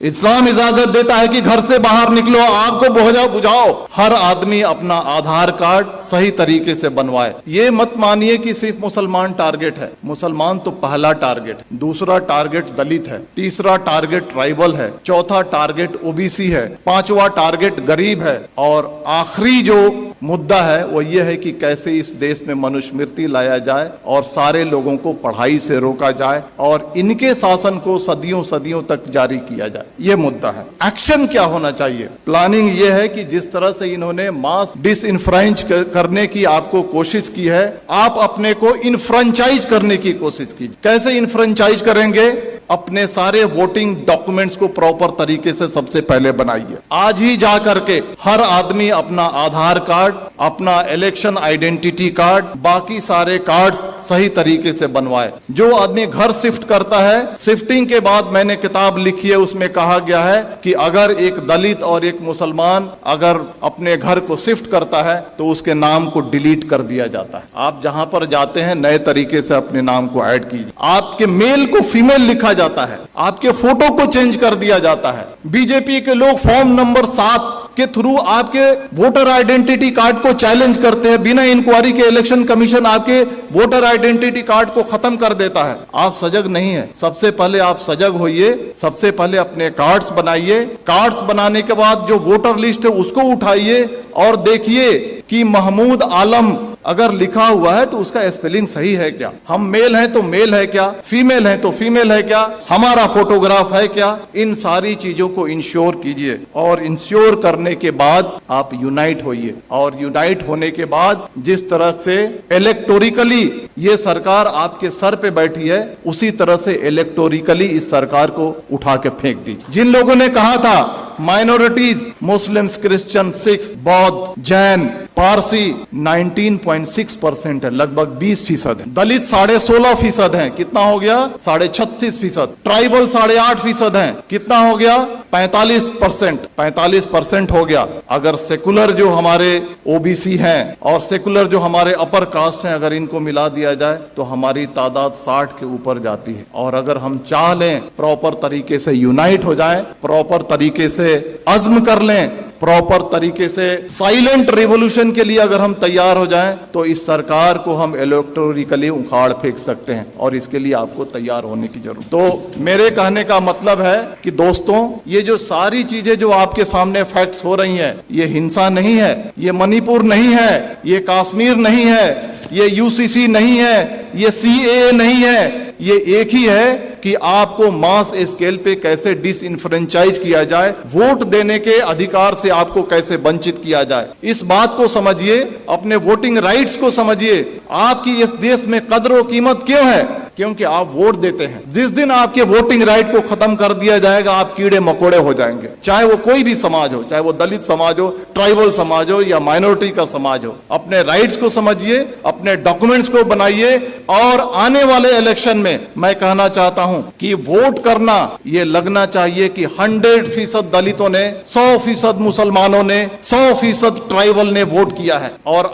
इस्लाम इजाजत देता है कि घर से बाहर निकलो, आग को बुझाओ, हर आदमी अपना आधार कार्ड सही तरीके से बनवाए। ये मत मानिए कि सिर्फ मुसलमान टारगेट है। मुसलमान तो पहला टारगेट, दूसरा टारगेट दलित है, तीसरा टारगेट ट्राइबल है, चौथा टारगेट ओबीसी है, पांचवा टारगेट गरीब है, और आखिरी जो मुद्दा है वो ये है कि कैसे इस देश में मनुस्मृति लाया जाए और सारे लोगों को पढ़ाई से रोका जाए और इनके शासन को सदियों सदियों तक जारी किया जाए। ये मुद्दा है। एक्शन क्या होना चाहिए? प्लानिंग ये है कि जिस तरह से इन्होंने मास डिसइंफ्रेंच करने की आपको कोशिश की है, आप अपने को इनफ्रेंचाइज करने की कोशिश कीजिए। कैसे इनफ्रेंचाइज करेंगे? अपने सारे वोटिंग डॉक्यूमेंट्स को प्रॉपर तरीके से सबसे पहले बनाइए। आज ही जा करके हर आदमी अपना आधार कार्ड, अपना इलेक्शन आइडेंटिटी कार्ड, बाकी सारे कार्ड्स सही तरीके से बनवाए। जो आदमी घर शिफ्ट करता है, शिफ्टिंग के बाद मैंने किताब लिखी है, उसमें कहा गया है कि अगर एक दलित और एक मुसलमान अगर अपने घर को शिफ्ट करता है तो उसके नाम को डिलीट कर दिया जाता है। आप जहां पर जाते हैं नए तरीके से अपने नाम को ऐड कीजिए। आपके मेल को फीमेल लिखा जाता है, आपके फोटो को चेंज कर दिया जाता है। बीजेपी के लोग फॉर्म नंबर 7 के थ्रू आपके वोटर आइडेंटिटी कार्ड को चैलेंज करते हैं। बिना इंक्वायरी के इलेक्शन कमीशन आपके वोटर आइडेंटिटी कार्ड को खत्म कर देता है। आप सजग नहीं है। सबसे पहले आप सजग होइए, सबसे पहले अपने कार्ड्स बनाइए। कार्ड्स बनाने के बाद जो वोटर लिस्ट है उसको उठाइए और देखिए कि महमूद आलम अगर लिखा हुआ है तो उसका स्पेलिंग सही है क्या? हम मेल हैं तो मेल है क्या? फीमेल हैं तो फीमेल है क्या? हमारा फोटोग्राफ है क्या? इन सारी चीजों को इंश्योर कीजिए और इंश्योर करने के बाद आप यूनाइट होइए। और यूनाइट होने के बाद जिस तरह से इलेक्टोरिकली ये सरकार आपके सर पे बैठी है, उसी तरह से इलेक्टोरिकली इस सरकार को उठा के फेंक दीजिए। जिन लोगों ने कहा था माइनॉरिटीज, मुस्लिम्स, क्रिश्चियन, सिख, बौद्ध, जैन, पारसी 19.6% है, लगभग 20% है। दलित 16.5% है, कितना हो गया? 36.5%। ट्राइबल 8.5% है, कितना हो गया? 45% हो गया। अगर सेकुलर जो हमारे ओबीसी हैं और सेकुलर जो हमारे अपर कास्ट हैं, अगर इनको मिला दिया जाए तो हमारी तादाद 60 के ऊपर जाती है। और अगर हम चाह लें प्रॉपर तरीके से यूनाइट हो जाएं, प्रॉपर तरीके से अज़्म कर लें, प्रॉपर तरीके से साइलेंट रिवॉल्यूशन के लिए अगर हम तैयार हो जाएं तो इस सरकार को हम इलेक्टोरिकली उखाड़ फेंक सकते हैं। और इसके लिए आपको तैयार होने की जरूरत। तो मेरे कहने का मतलब है कि दोस्तों, ये जो सारी चीजें जो आपके सामने फैक्ट्स हो रही हैं, ये हिंसा नहीं है, ये मणिपुर नहीं है, ये कश्मीर नहीं है, ये यूसीसी नहीं है, ये सीएए नहीं है। ये एक ही है कि आपको मास स्केल पे कैसे डिसइंफ्रेंचाइज किया जाए, वोट देने के अधिकार से आपको कैसे वंचित किया जाए। इस बात को समझिए, अपने वोटिंग राइट्स को समझिए। आपकी इस देश में कदर और कीमत क्यों है? क्योंकि आप वोट देते हैं। जिस दिन आपके वोटिंग राइट को खत्म कर दिया जाएगा, आप कीड़े मकोड़े हो जाएंगे। चाहे वो कोई भी समाज हो, चाहे वो दलित समाज हो, ट्राइबल समाज हो या माइनॉरिटी का समाज हो। अपने राइट्स को समझिए, अपने डॉक्यूमेंट्स को बनाइए और आने वाले इलेक्शन में मैं कहना चाहता हूं कि वोट करना ये लगना चाहिए कि 100% दलितों ने, 100% मुसलमानों ने, 100% ट्राइबल ने वोट किया है। और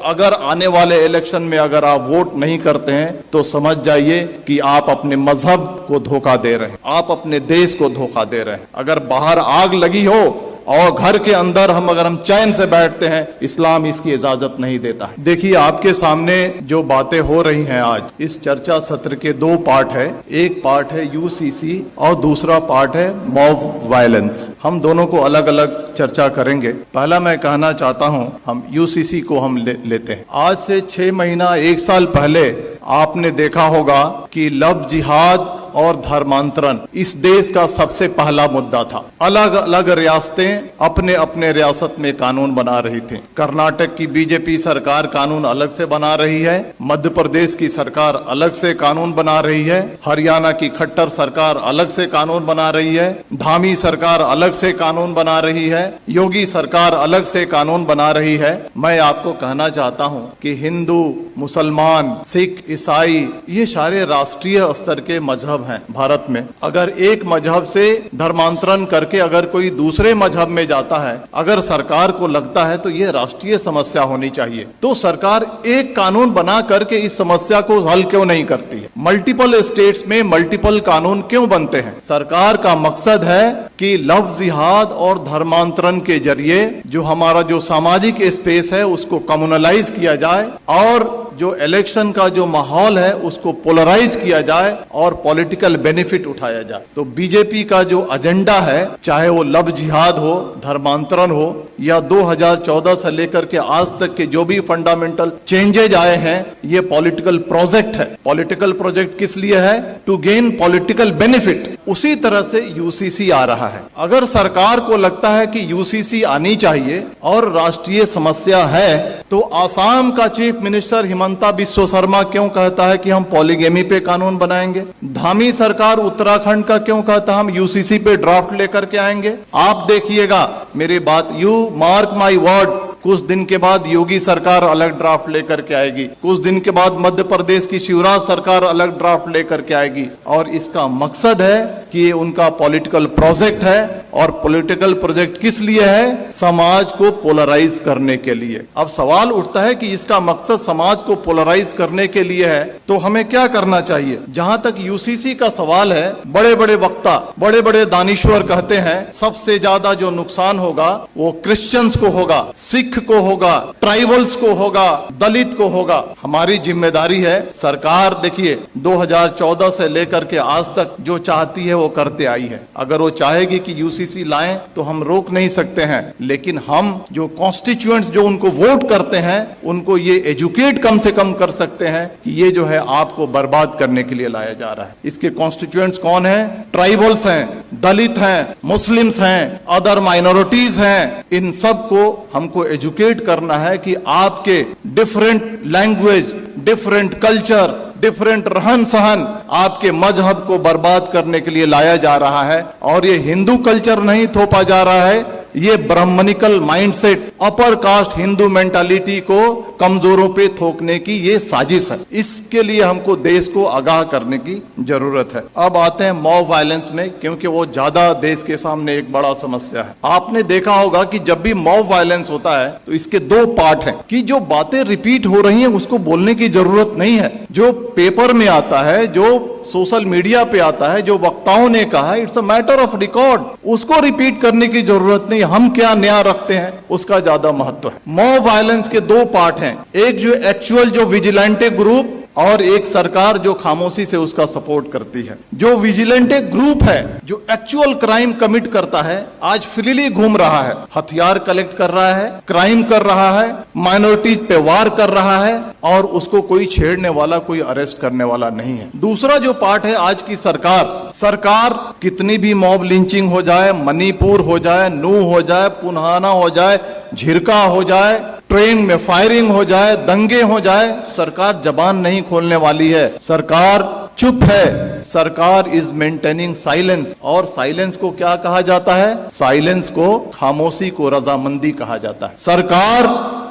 अगर आने वाले इलेक्शन में अगर आप वोट नहीं करते हैं तो समझ जाइए कि आप अपने मजहब को धोखा दे रहे हैं, आप अपने देश को धोखा दे रहे हैं। अगर बाहर आग लगी हो और घर के अंदर अगर हम चैन से बैठते हैं, इस्लाम इसकी इजाजत नहीं देता है। देखिए, आपके सामने जो बातें हो रही हैं आज, इस चर्चा सत्र के 2 पार्ट है। एक पार्ट है यूसीसी और दूसरा पार्ट है मॉब वायलेंस। हम दोनों को अलग अलग चर्चा करेंगे। पहला मैं कहना चाहता हूं, हम यूसीसी को हम लेते हैं। आज से 6 महीना 1 साल पहले आपने देखा होगा कि लव जिहाद और धर्मांतरण इस देश का सबसे पहला मुद्दा था। अलग अलग रियासतें अपने अपने रियासत में कानून बना रही थी। कर्नाटक की बीजेपी सरकार कानून अलग से बना रही है, मध्य प्रदेश की सरकार अलग से कानून बना रही है, हरियाणा की खट्टर सरकार अलग से कानून बना रही है, धामी सरकार अलग से कानून बना रही है, योगी सरकार अलग से कानून बना रही है। मैं आपको कहना चाहता हूं कि हिंदू, मुसलमान, सिख, ईसाई ये सारे राष्ट्रीय स्तर के मजहब हैं भारत में, अगर एक मजहब से धर्मांतरण करके अगर कोई दूसरे मजहब में जाता है, अगर सरकार को लगता है तो ये राष्ट्रीय समस्या होनी चाहिए, तो सरकार एक कानून बना करके इस समस्या को हल क्यों नहीं करती है? मल्टीपल स्टेट्स में मल्टीपल कानून क्यों बनते हैं? सरकार का मकसद है कि लव जिहाद और धर्मांतरण के जरिए जो हमारा जो सामाजिक स्पेस है उसको कम्युनलाइज किया जाए और जो इलेक्शन का जो माहौल है उसको पोलराइज किया जाए और पॉलिटिकल बेनिफिट उठाया जाए। तो बीजेपी का जो एजेंडा है, चाहे वो लव जिहाद हो, धर्मांतरण हो, या 2014 से लेकर के आज तक के जो भी फंडामेंटल चेंजेज आए हैं, ये पॉलिटिकल प्रोजेक्ट है। पॉलिटिकल प्रोजेक्ट किस लिए है? To gain political benefit. उसी तरह से यूसीसी आ रहा है। अगर सरकार को लगता है कि यूसीसी आनी चाहिए और राष्ट्रीय समस्या है, तो आसाम का चीफ मिनिस्टर हिमंता बिस्वा शर्मा क्यों कहता है कि हम पॉलीगेमी पे कानून बनाएंगे? धामी सरकार उत्तराखंड का क्यों कहता है हम यूसीसी पे ड्राफ्ट लेकर के आएंगे? आप देखिएगा मेरी बात, यू मार्क माई वर्ड, कुछ दिन के बाद योगी सरकार अलग ड्राफ्ट लेकर के आएगी, कुछ दिन के बाद मध्य प्रदेश की शिवराज सरकार अलग ड्राफ्ट लेकर के आएगी, और इसका मकसद है कि ये उनका पॉलिटिकल प्रोजेक्ट है। और पॉलिटिकल प्रोजेक्ट किस लिए है? समाज को पोलराइज करने के लिए। अब सवाल उठता है कि इसका मकसद समाज को पोलराइज करने के लिए है, तो हमें क्या करना चाहिए? जहां तक यूसीसी का सवाल है, बड़े बड़े वक्ता, बड़े बड़े दानिश्वर कहते हैं सबसे ज्यादा जो नुकसान होगा वो क्रिश्चियंस को होगा, सिख को होगा, ट्राइबल्स को होगा, दलित को होगा। हमारी जिम्मेदारी है, सरकार देखिए 2014 से लेकर के आज तक जो चाहती है वो करते आई है। अगर वो चाहेगी कि यूसीसी लाएं तो हम रोक नहीं सकते हैं, लेकिन हम जो कॉन्स्टिट्यूएंट्स जो उनको वोट करते हैं उनको ये एजुकेट कम से कम कर सकते हैं कि ये जो है आपको बर्बाद करने के लिए लाया जा रहा है। इसके कॉन्स्टिट्यूएंट्स कौन है? ट्राइबल्स हैं, दलित हैं, मुस्लिम्स हैं, अदर माइनॉरिटीज हैं। इन सब को हमको एजुकेट करना है कि आपके different language, different culture, different रहन सहन आपके मजहब को बर्बाद करने के लिए लाया जा रहा है। और ये हिंदू कल्चर नहीं थोपा जा रहा है, ये Brahmanical mindset, upper caste Hindu mentality को कमजोरों पे थोकने की ये साजिश है। इसके लिए हमको देश को आगाह करने की जरूरत है। अब आते हैं मॉब वायलेंस में, क्योंकि वो ज्यादा देश के सामने एक बड़ा समस्या है। आपने देखा होगा कि जब भी मॉब वायलेंस होता है तो इसके दो पार्ट हैं कि जो बातें रिपीट हो रही हैं उसको बोलने की जरूरत नहीं है, जो पेपर में आता है, जो सोशल मीडिया पे आता है, जो वक्ताओं ने कहा है, it's a matter of record, उसको रिपीट करने की जरूरत नहीं। हम क्या नया रखते हैं उसका ज्यादा महत्व है। मॉब वायलेंस के दो पार्ट हैं, एक जो एक्चुअल जो विजिलेंटे ग्रुप और एक सरकार जो खामोशी से उसका सपोर्ट करती है। जो विजिलेंटे ग्रुप है, जो एक्चुअल क्राइम कमिट करता है, आज फ्रीली घूम रहा है, हथियार कलेक्ट कर रहा है, क्राइम कर रहा है, माइनॉरिटीज पे वार कर रहा है, और उसको कोई छेड़ने वाला, कोई अरेस्ट करने वाला नहीं है। दूसरा जो पार्ट है आज की सरकार कितनी भी मॉब लिंचिंग हो जाए, मणिपुर हो जाए, नू हो जाए, पुन्हाना हो जाए, झिरका हो जाए, ट्रेन में फायरिंग हो जाए, दंगे हो जाए, सरकार जबान नहीं खोलने वाली है। सरकार चुप है। सरकार इज मेंटेनिंग साइलेंस। और साइलेंस को क्या कहा जाता है? साइलेंस को, खामोशी को रजामंदी कहा जाता है। सरकार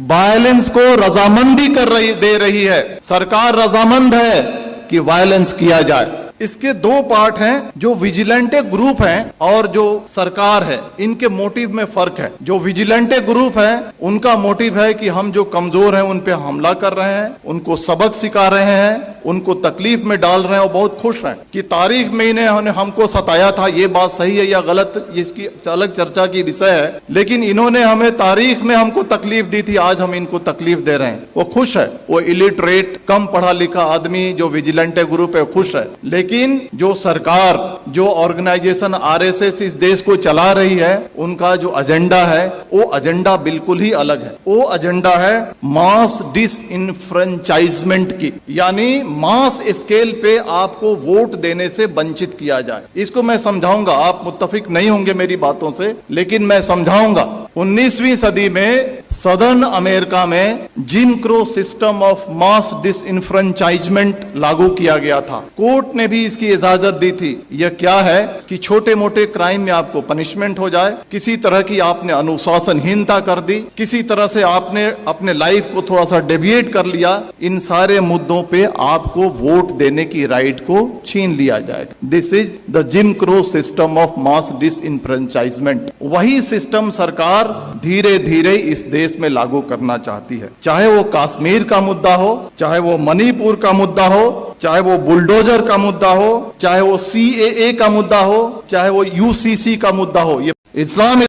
वायलेंस को रजामंदी दे रही है। सरकार रजामंद है कि वायलेंस किया जाए। इसके दो पार्ट हैं, जो विजिलेंटे ग्रुप हैं और जो सरकार है, इनके मोटिव में फर्क है। जो विजिलेंटे ग्रुप है उनका मोटिव है कि हम जो कमजोर हैं उन पे हमला कर रहे हैं, उनको सबक सिखा रहे हैं, उनको तकलीफ में डाल रहे हैं, और बहुत खुश हैं कि तारीख में इन्हें हमको सताया था। ये बात सही है या गलत, इसकी अलग चर्चा की विषय है, लेकिन इन्होंने हमें तारीख में हमको तकलीफ दी थी, आज हम इनको तकलीफ दे रहे हैं। वो खुश है, वो इलिटरेट, कम पढ़ा लिखा आदमी जो विजिलेंटे ग्रुप है खुश है। लेकिन जो सरकार, जो ऑर्गेनाइजेशन आरएसएस इस देश को चला रही है, उनका जो एजेंडा है वो एजेंडा बिल्कुल ही अलग है। वो एजेंडा है मास डिसइनफ्रेंचाइजमेंट की, यानी मास स्केल पे आपको वोट देने से वंचित किया जाए। इसको मैं समझाऊंगा, आप मुत्तफिक नहीं होंगे मेरी बातों से, लेकिन मैं समझाऊंगा। 19वीं सदी में सदर्न अमेरिका में Jim Crow system of mass disenfranchisement लागू किया गया था। कोर्ट ने भी इसकी इजाजत दी थी। यह क्या है कि छोटे मोटे क्राइम में आपको पनिशमेंट हो जाए, किसी तरह की आपने अनुशासनहीनता कर दी, किसी तरह से आपने अपने लाइफ को थोड़ा सा डेविएट कर लिया, इन सारे मुद्दों पे आपको वोट देने की राइट को छीन लिया जाएगा। This is the Jim Crow system of mass disenfranchisement. वही सिस्टम सरकार धीरे धीरे इस देश में लागू करना चाहती है। चाहे वो कश्मीर का मुद्दा हो, चाहे वो मणिपुर का मुद्दा हो, चाहे वो बुलडोजर का मुद्दा हो, चाहे वो CAA का मुद्दा हो, चाहे वो UCC का मुद्दा हो, ये इस्लाम